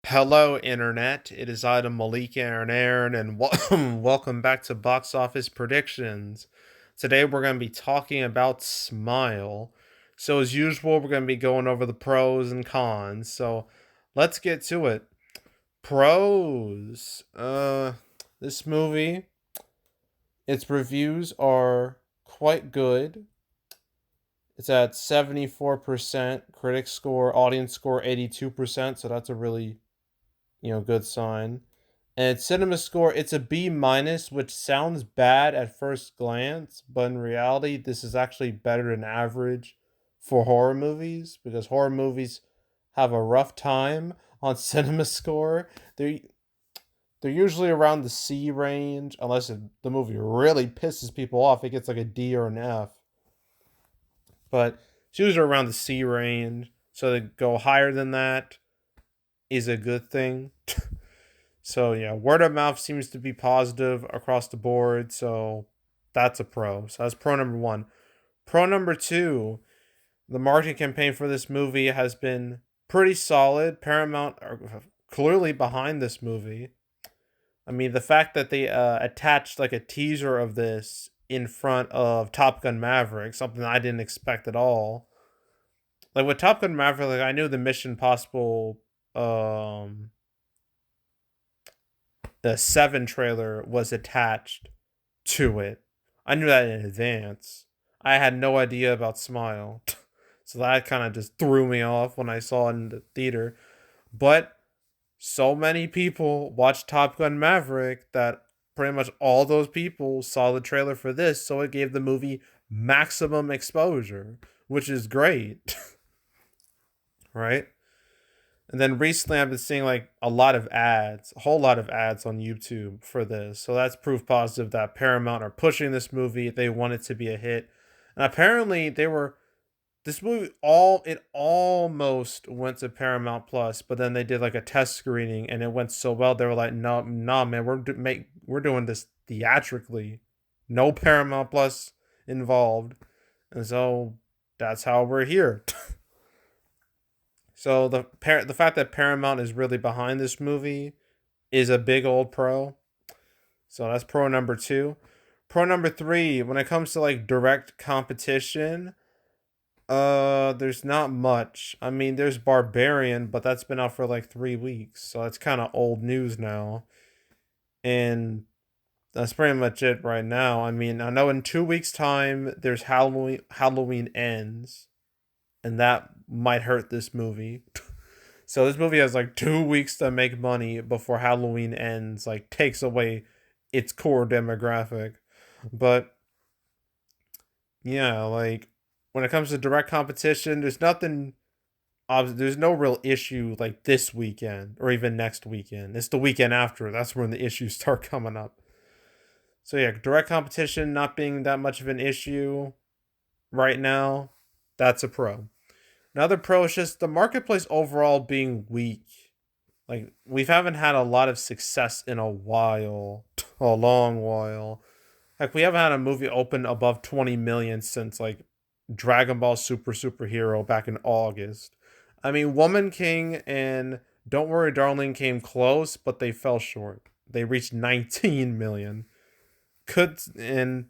Hello, Internet. It is Adam Malik Aaron, and welcome back to Box Office Predictions. Today, we're going to be talking about Smile. So, as usual, we're going to be going over the pros and cons. So, let's get to it. Pros. This movie, its reviews are quite good. It's at 74%, critic score, audience score 82%, so that's a really, good sign. And cinema score, it's a B minus, which sounds bad at first glance, but in reality, this is actually better than average for horror movies because horror movies have a rough time on cinema score. They're usually around the C range, unless the movie really pisses people off. It gets like a D or an F, but it's usually around the C range. So to go higher than that is a good thing. So yeah, word of mouth seems to be positive across the board. So that's a pro. So that's pro number one. Pro number two, the marketing campaign for this movie has been pretty solid. Paramount are clearly behind this movie. I mean, the fact that they attached like a teaser of this in front of Top Gun Maverick, something I didn't expect at all. Like with Top Gun Maverick, like I knew the Mission Possible the 7 trailer was attached to it. I knew that in advance. I had no idea about Smile. So that kind of just threw me off when I saw it in the theater. But so many people watched Top Gun Maverick that pretty much all those people saw the trailer for this, so it gave the movie maximum exposure, which is great, right? And then recently I've been seeing like a lot of ads, a whole lot of ads on YouTube for this. So that's proof positive that Paramount are pushing this movie. They want it to be a hit. And apparently they were this movie all it almost went to Paramount Plus, but then they did like a test screening and it went so well they were like, "No, nah, man, we're doing this theatrically. No Paramount Plus involved." And so that's how we're here. So the fact that Paramount is really behind this movie is a big old pro. So that's pro number two. Pro number three, when it comes to like direct competition, there's not much. I mean, there's Barbarian, but that's been out for like 3 weeks, so that's kind of old news now. And that's pretty much it right now. I mean, I know in 2 weeks' time there's Halloween ends, and that might hurt this movie. So this movie has like 2 weeks to make money before Halloween ends, like takes away its core demographic. But yeah, like when it comes to direct competition, there's no real issue like this weekend or even next weekend. It's the weekend after. That's when the issues start coming up. So yeah, direct competition not being that much of an issue right now, that's a pro. Another pro is just the marketplace overall being weak. Like we haven't had a lot of success in a while, a long while. Like we haven't had a movie open above 20 million since like Dragon Ball Superhero back in August. I mean, Woman King and Don't Worry Darling came close, but they fell short. They reached 19 million. Could and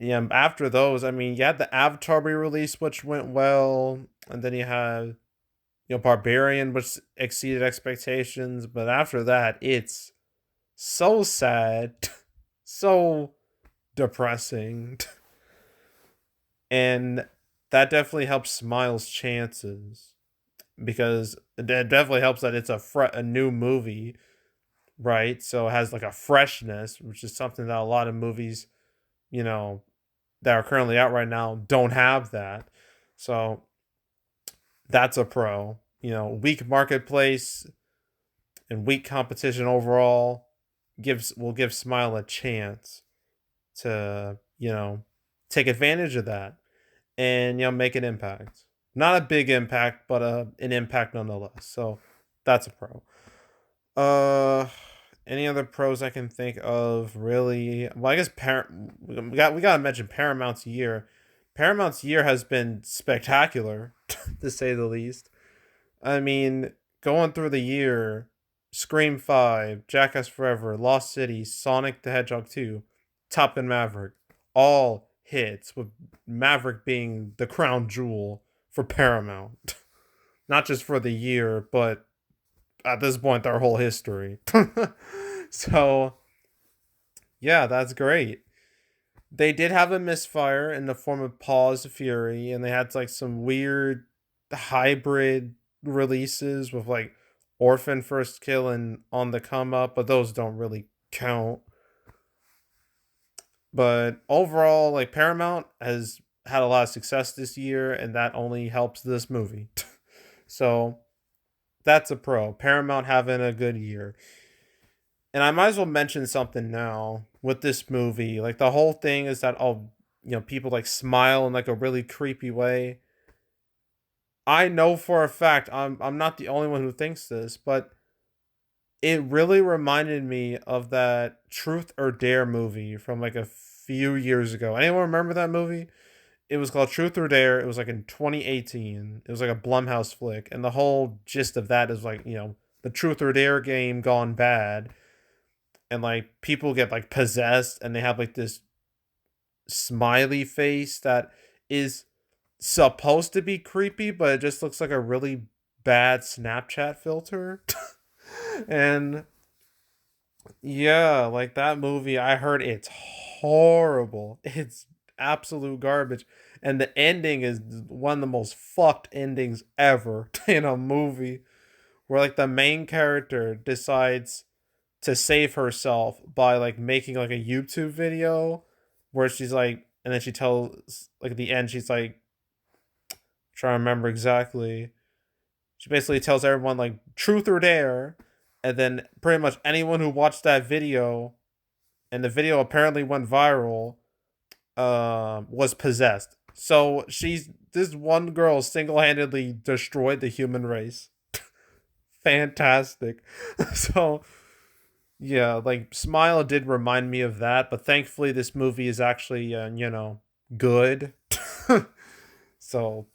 yeah, after those, I mean, you had the Avatar re-release, which went well, and then you had Barbarian, which exceeded expectations. But after that, it's so sad, so depressing, and that definitely helps Smile's chances because it definitely helps that it's a new movie, right? So it has like a freshness, which is something that a lot of movies, you know, that are currently out right now don't have that. So that's a pro. Weak marketplace and weak competition overall will give Smile a chance to, take advantage of that and make an impact. Not a big impact, but an impact nonetheless. So that's a pro. Uh any other pros I can think of really? Well, I guess we gotta mention Paramount's year. Paramount's year has been spectacular, to say the least. I mean, going through the year, Scream 5, Jackass Forever, Lost City, Sonic the Hedgehog 2, Top Gun Maverick, all hits, with Maverick being the crown jewel for Paramount. Not just for the year, but at this point, their whole history. So, yeah, that's great. They did have a misfire in the form of Paws of Fury, and they had like some weird hybrid releases with like Orphan First Kill and On the Come Up, but those don't really count. But overall, like Paramount has had a lot of success this year, and that only helps this movie. So that's a pro. Paramount having a good year. And I might as well mention something now with this movie. Like the whole thing is that people like smile in like a really creepy way. I know for a fact I'm not the only one who thinks this, but it really reminded me of that Truth or Dare movie from like a few years ago. Anyone remember that movie? It was called Truth or Dare. It was like in 2018. It was like a Blumhouse flick, and the whole gist of that is like, the Truth or Dare game gone bad, and like people get like possessed, and they have like this smiley face that is supposed to be creepy, but it just looks like a really bad Snapchat filter. And yeah, like that movie, I heard it's horrible. It's absolute garbage. And the ending is one of the most fucked endings ever in a movie, where like the main character decides to save herself by like making like a YouTube video where she's like, and then she tells like at the end she's like, trying to remember exactly. She basically tells everyone like truth or dare, and then pretty much anyone who watched that video, and the video apparently went viral, was possessed. So this one girl single handedly destroyed the human race. Fantastic. So yeah, like Smile did remind me of that, but thankfully this movie is actually good. So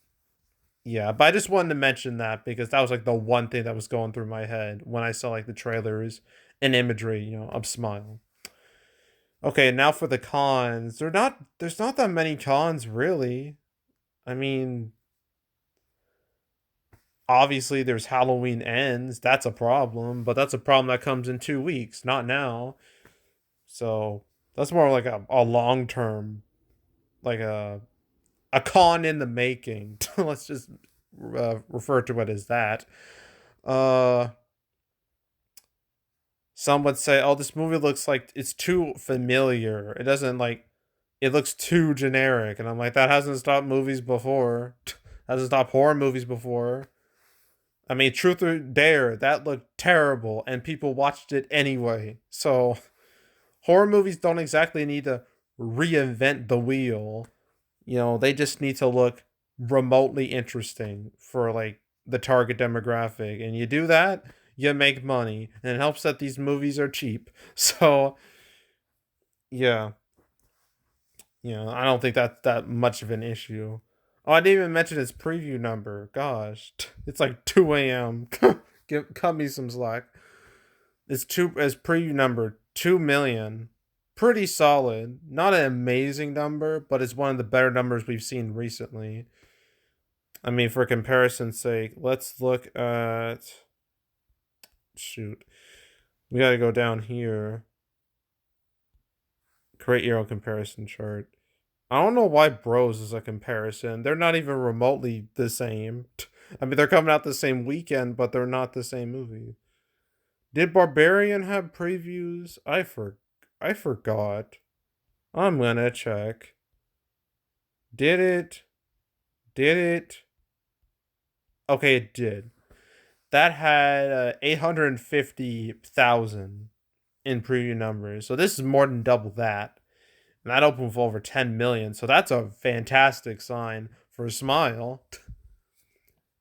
yeah, but I just wanted to mention that because that was like the one thing that was going through my head when I saw like the trailers and imagery, of Smile. Okay, now for the cons. There's not that many cons really. I mean, obviously there's Halloween Ends. That's a problem, but that's a problem that comes in 2 weeks, not now. So, that's more like a long term, like a con in the making. Let's just refer to it as that. Uh some would say, "Oh, this movie looks like it's too familiar. It doesn't like it looks too generic." And I'm like, that hasn't stopped movies before. Hasn't stopped horror movies before. I mean, Truth or Dare, that looked terrible and people watched it anyway. So, horror movies don't exactly need to reinvent the wheel. They just need to look remotely interesting for like the target demographic. And you do that, you make money. And it helps that these movies are cheap. So, yeah. I don't think that's that much of an issue. Oh, I didn't even mention its preview number. Gosh, it's like 2 a.m. Cut me some slack. Its preview number 2 million. Pretty solid. Not an amazing number, but it's one of the better numbers we've seen recently. I mean, for comparison's sake, let's look at. Shoot, we got to go down here. Create your own comparison chart. I don't know why Bros is a comparison. They're not even remotely the same. I mean, they're coming out the same weekend, but they're not the same movie. Did Barbarian have previews? I forgot. I'm gonna check. Did it? Did it? Okay, it did. That had 850,000 in preview numbers. So this is more than double that. And that opened with over 10 million. So that's a fantastic sign for Smile.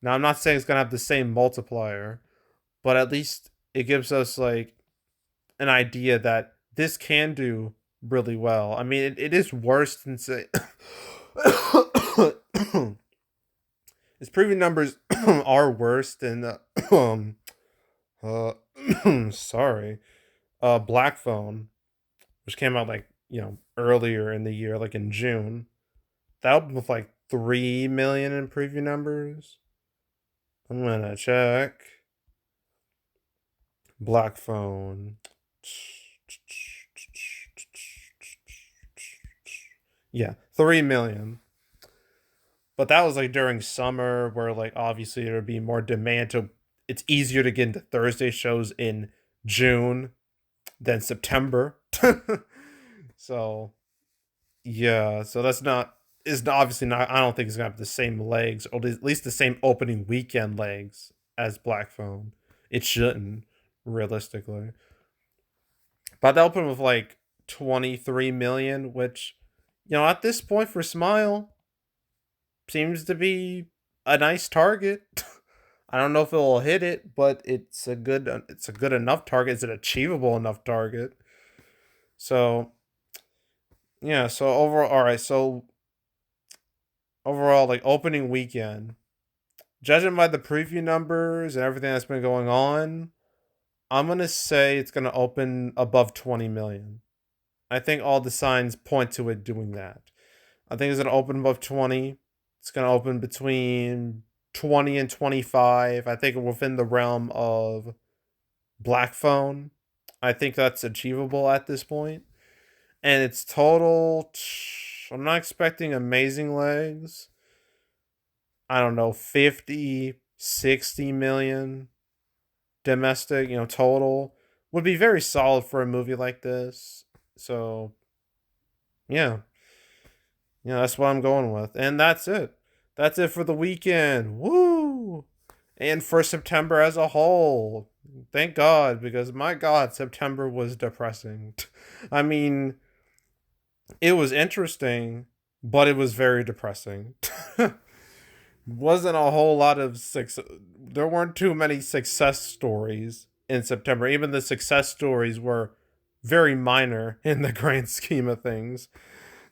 Now, I'm not saying it's going to have the same multiplier, but at least it gives us like an idea that this can do really well. I mean, it is worse than say His preview numbers are worse than uh sorry, Black Phone, which came out like earlier in the year, like in June. That opened with like 3 million in preview numbers. I'm gonna check. Black Phone. Yeah, 3 million. But that was like during summer where like obviously there would be more demand to it's easier to get into Thursday shows in June than September. So yeah, so that's not is obviously not I don't think it's gonna have the same legs, or at least the same opening weekend legs as Black Phone. It shouldn't, realistically. But they opened with like 23 million, which, at this point for Smile, seems to be a nice target. I don't know if it will hit it, but it's a good enough target. It's an achievable enough target. So yeah, so overall, all right. So overall, like opening weekend, judging by the preview numbers and everything that's been going on, I'm gonna say it's gonna open above 20 million. I think all the signs point to it doing that. I think it's gonna open above 20. It's gonna open between 20 and 25. I think within the realm of Black Phone. I think that's achievable at this point. And it's total. I'm not expecting amazing legs. I don't know, 50, 60 million domestic, total would be very solid for a movie like this. So, yeah. Yeah, that's what I'm going with. And that's it. That's it for the weekend. Woo! And for September as a whole. Thank God, because my God, September was depressing. I mean, it was interesting, but it was very depressing. Wasn't a whole lot of there weren't too many success stories in September. Even the success stories were very minor in the grand scheme of things.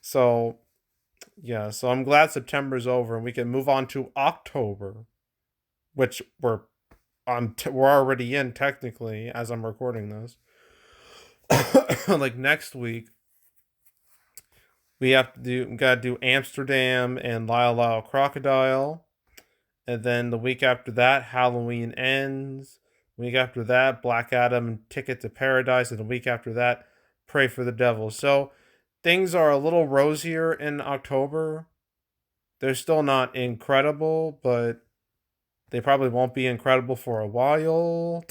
So, yeah, so I'm glad September's over and we can move on to October, which we're already in technically as I'm recording this. Like next week, we gotta do Amsterdam and Lyle Lyle Crocodile, and then the week after that, Halloween Ends. Week after that, Black Adam and Ticket to Paradise, and the week after that, Pray for the Devil. So things are a little rosier in October. They're still not incredible, but they probably won't be incredible for a while.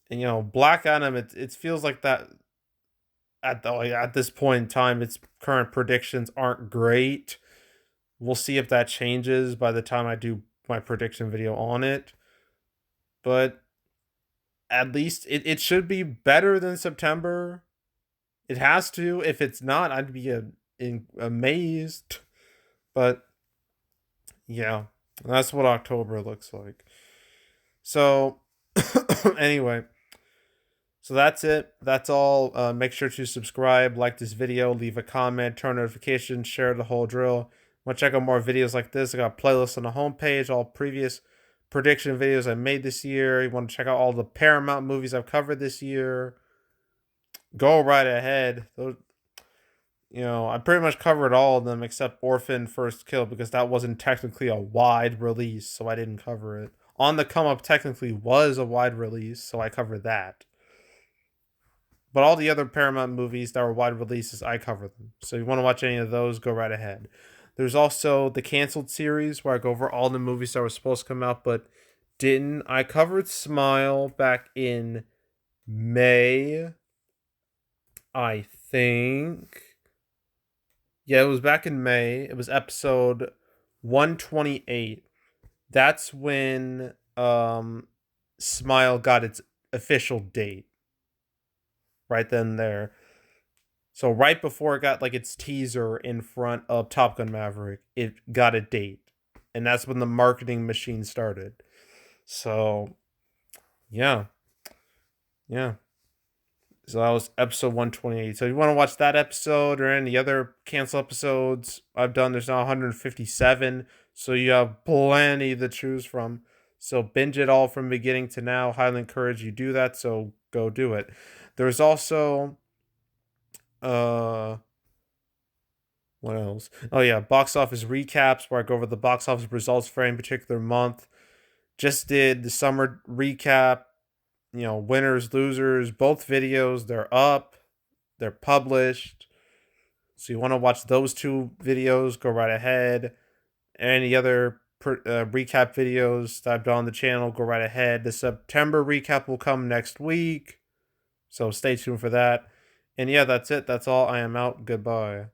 And Black Adam, it feels like that at this point in time, its current predictions aren't great. We'll see if that changes by the time I do my prediction video on it. But at least it should be better than September. It has to. If it's not, I'd be amazed. But yeah, that's what October looks like. So anyway, so that's it. That's all. Make sure to subscribe, like this video, leave a comment, turn notifications, share the whole drill. Want to check out more videos like this? I got playlists on the homepage, all previous prediction videos I made this year. You want to check out all the Paramount movies I've covered this year? Go right ahead. I pretty much covered all of them except Orphan First Kill because that wasn't technically a wide release, so I didn't cover it. On the Come Up technically was a wide release, so I covered that. But all the other Paramount movies that were wide releases, I covered them. So if you want to watch any of those, go right ahead. There's also the canceled series where I go over all the movies that were supposed to come out but didn't. I covered Smile back in May, I think. Yeah, it was back in May. It was episode 128. That's when Smile got its official date. Right then and there. So right before it got like its teaser in front of Top Gun Maverick, it got a date. And that's when the marketing machine started. So yeah. Yeah. So that was episode 128. So if you want to watch that episode or any other cancel episodes I've done, there's now 157. So you have plenty to choose from. So binge it all from beginning to now. Highly encourage you do that. So go do it. There's also uh what else? Oh yeah, box office recaps where I go over the box office results for any particular month. Just did the summer recap, winners, losers, both videos, they're up, they're published. So you want to watch those two videos, go right ahead. Any other recap videos that I've done on the channel, go right ahead. The September recap will come next week. So stay tuned for that. And yeah, that's it. That's all. I am out. Goodbye.